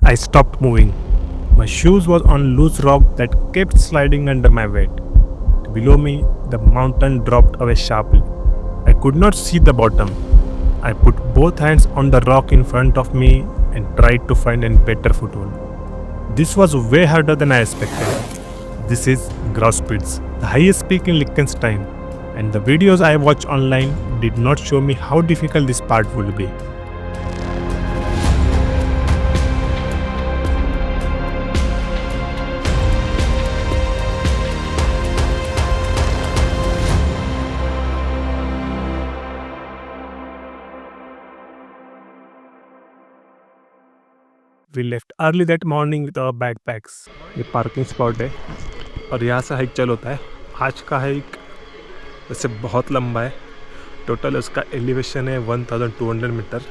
I stopped moving. My shoes was on loose rock that kept sliding under my weight. Below me, the mountain dropped away sharply. I could not see the bottom. I put both hands on the rock in front of me and tried to find a better foothold. This was way harder than I expected. This is Grauspitz, the highest peak in Liechtenstein, and the videos I watched online did not show me how difficult this part would be. We left early that morning with our backpacks. ये parking spot है और यहाँ से hike चल होता है. आज का हाइक वैसे बहुत लंबा है. टोटल उसका एलिवेशन है 1200 मीटर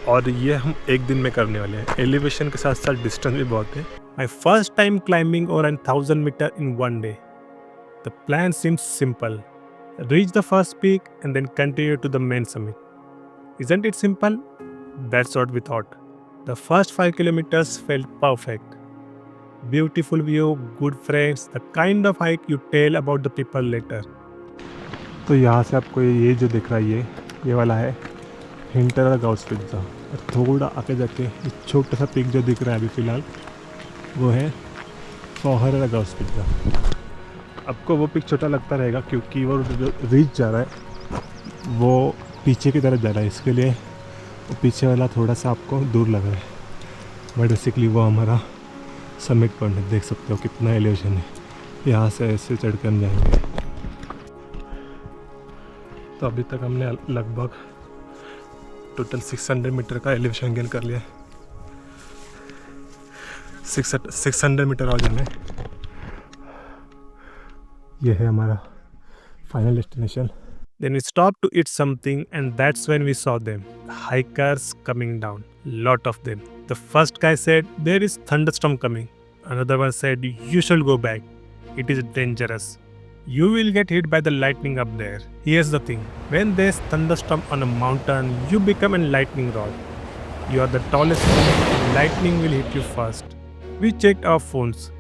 और ये हम एक दिन में करने वाले हैं. एलिवेशन के साथ साथ डिस्टेंस भी बहुत है. My first time climbing over 1000 metre in one day. The plan seems simple. Reach the first peak and then continue to the main summit. Isn't it simple? That's what we thought. The first 5 kilometers felt perfect. Beautiful view, good friends, the kind of hike you tell about the people later. तो यहाँ से आपको ये जो दिख रहा है ये वाला है हिंटर ग्राउस्पिट्ज़. और थोड़ा आगे जाके एक छोटा सा पीक जो दिख रहा है अभी फ़िलहाल वो है फॉहर ग्राउस्पिट्ज़. आपको वो पिक छोटा लगता रहेगा क्योंकि वो जो रीच जा रहा है वो पीछे की तरफ जा रहा है, इसके लिए वो पीछे वाला थोड़ा सा आपको दूर लग रहा है. बट बेसिकली वो हमारा समिट पॉइंट है. देख सकते हो कितना एलिवेशन है. यहाँ से ऐसे चढ़ कर हम जाएंगे. तो अभी तक हमने लगभग टोटल 600 मीटर का एलिवेशन गेन कर लिया. 600 मीटर और जाना है. ये है हमारा final destination. Then we stopped to eat something and that's when we saw them. Hikers coming down. Lot of them. The first guy said, there is thunderstorm coming. Another one said, you should go back. It is dangerous. You will get hit by the lightning up there. Here's the thing. When there's thunderstorm on a mountain, you become a lightning rod. You are the tallest one. Lightning will hit you first. We checked our phones.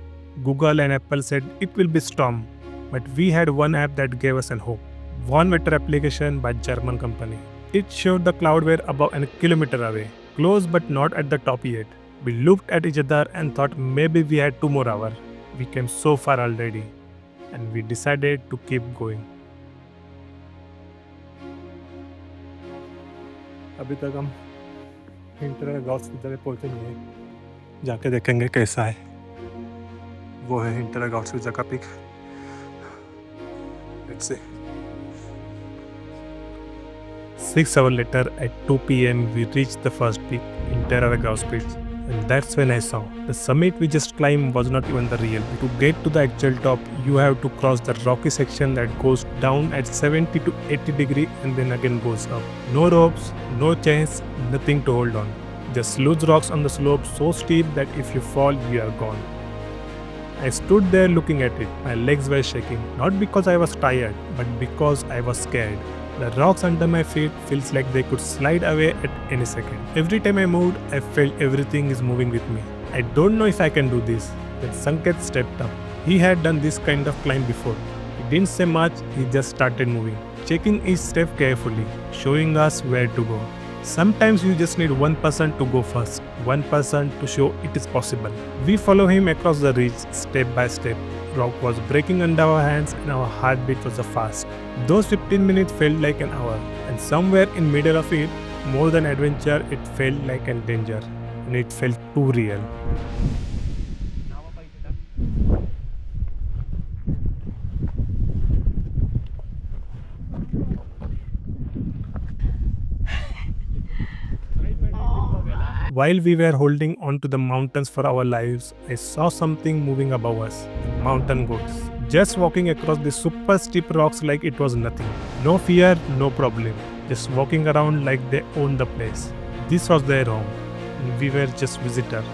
Google and Apple said it will be storm. But we had one app that gave us an hope. One weather application by German company. It showed the cloud were about a kilometer away, close but not at the top yet. We looked at each other and thought maybe we had 2 more hours. We came so far already, and we decided to keep going. अभी तक हम hinter ग्राउस्पिट्ज़ पे पहुंचे नहीं हैं. जाके देखेंगे कैसा है. वो है हिंटर ग्राउस्पिट्ज़ का pick. Let's see. 6 hours later, at 2 p.m., we reached the first peak in Grauspitz, and that's when I saw the summit we just climbed was not even the real. To get to the actual top, you have to cross the rocky section that goes down at 70 to 80 degrees and then again goes up. No ropes, no chains, nothing to hold on. Just loose rocks on the slope so steep that if you fall, you are gone. I stood there looking at it. My legs were shaking, not because I was tired, but because I was scared. The rocks under my feet feels like they could slide away at any second. Every time I moved, I felt everything is moving with me. I don't know if I can do this. Then Sanket stepped up. He had done this kind of climb before. He didn't say much, he just started moving, checking each step carefully, showing us where to go. Sometimes you just need one person to go first, one person to show it is possible. We follow him across the ridge, step by step. Rock was breaking under our hands and our heartbeat was fast. Those 15 minutes felt like an hour, and somewhere in middle of it, more than adventure, it felt like a danger, and it felt too real. While we were holding on to the mountains for our lives, I saw something moving above us. The mountain goats. Just walking across the super steep rocks like it was nothing. No fear, no problem. Just walking around like they owned the place. This was their home, and we were just visitors.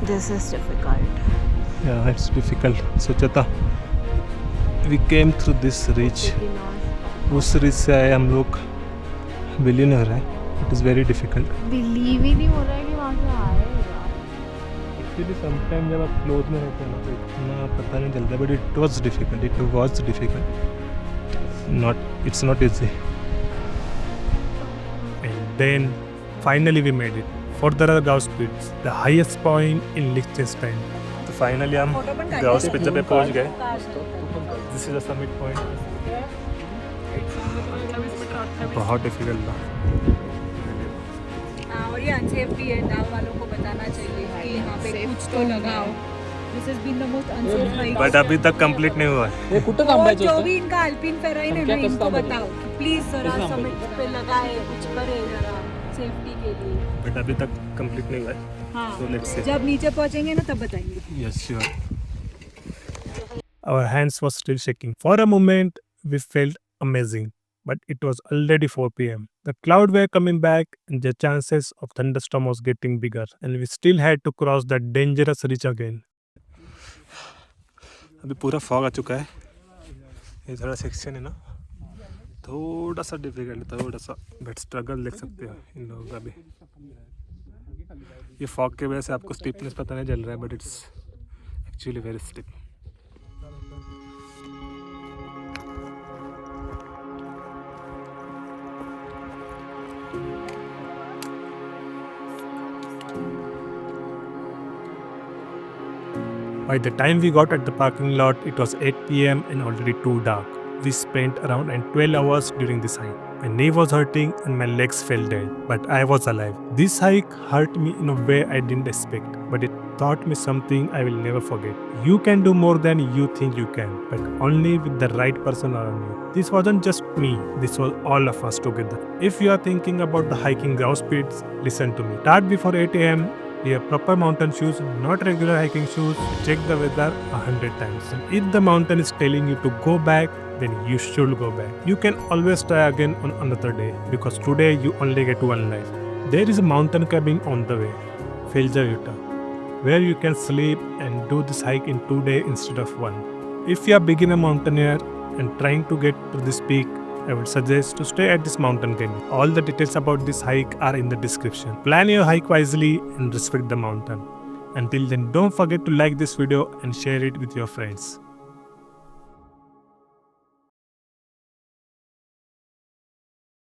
This is difficult. Yeah, it's difficult. So Chata, we came through this ridge. उस ridge से आए हम लोग. Believe नहीं हो रहा है. It is very difficult. Believe ही नहीं हो रहा है कि वहाँ से आए. एक्चुअली समटाइम जब आप क्लोज में रहते हैं ना तो इतना पता नहीं चलता, but it was difficult, not it's not easy. And then finally we made it. Vorder Grauspitz, the highest point in Liechtenstein. तो फाइनली हम ग्राउस्पिट्ज़ पे पहुंच गए. This is the summit point. बहुत डिफिकल्ट था. और ये अनसेफ भी है, गाँव वालों को बताना चाहिए कि यहाँ पे कुछ तो लगाओ. This has been the most unsafe hike. But अभी तक कंप्लीट नहीं हुआ है. और जो भी इनका अल्पिन फेराइन है ना, इनको बताओ कि प्लीज जरा समिट पे लगाए, कुछ करे जरा सेफ्टी के लिए. बट अभी तक कंप्लीट नहीं हुआ है. हाँ, So let's see. जब नीचे पहुँचेंगे ना तब बताएंगे. Yes, sure. Our hands were still shaking. For a moment, we felt amazing, but it was already 4 p.m. The clouds were coming back, and the chances of thunderstorm was getting bigger, and we still had to cross that dangerous ridge again. अभी पूरा fog आ चुका है. ये थोड़ा section है ना, थोड़ा सा डिफिकल्ट, थोड़ा सा, बट स्ट्रगल देख सकते हो इन लोगों का भी. ये फॉग की वजह से आपको स्टिफनेस पता नहीं चल रहा है, but it's actually very stiff. By the time we got at the parking lot, it was 8 p.m. and already too dark. We spent around 12 hours during this hike. My knee was hurting and my legs felt dead, but I was alive. This hike hurt me in a way I didn't expect, but it taught me something I will never forget. You can do more than you think you can, but only with the right person around you. This wasn't just me, this was all of us together. If you are thinking about the hiking Grauspitz, listen to me. Start before 8 a.m. Wear proper mountain shoes, not regular hiking shoes. Check the weather 100 times. And if the mountain is telling you to go back, then you should go back. You can always try again on another day, because today you only get one life. There is a mountain cabin on the way, Feljaruta, where you can sleep and do this hike in 2 days instead of 1. If you are beginner mountaineer and trying to get to this peak, I would suggest to stay at this mountain cabin. All the details about this hike are in the description. Plan your hike wisely and respect the mountain. Until then, don't forget to like this video and share it with your friends.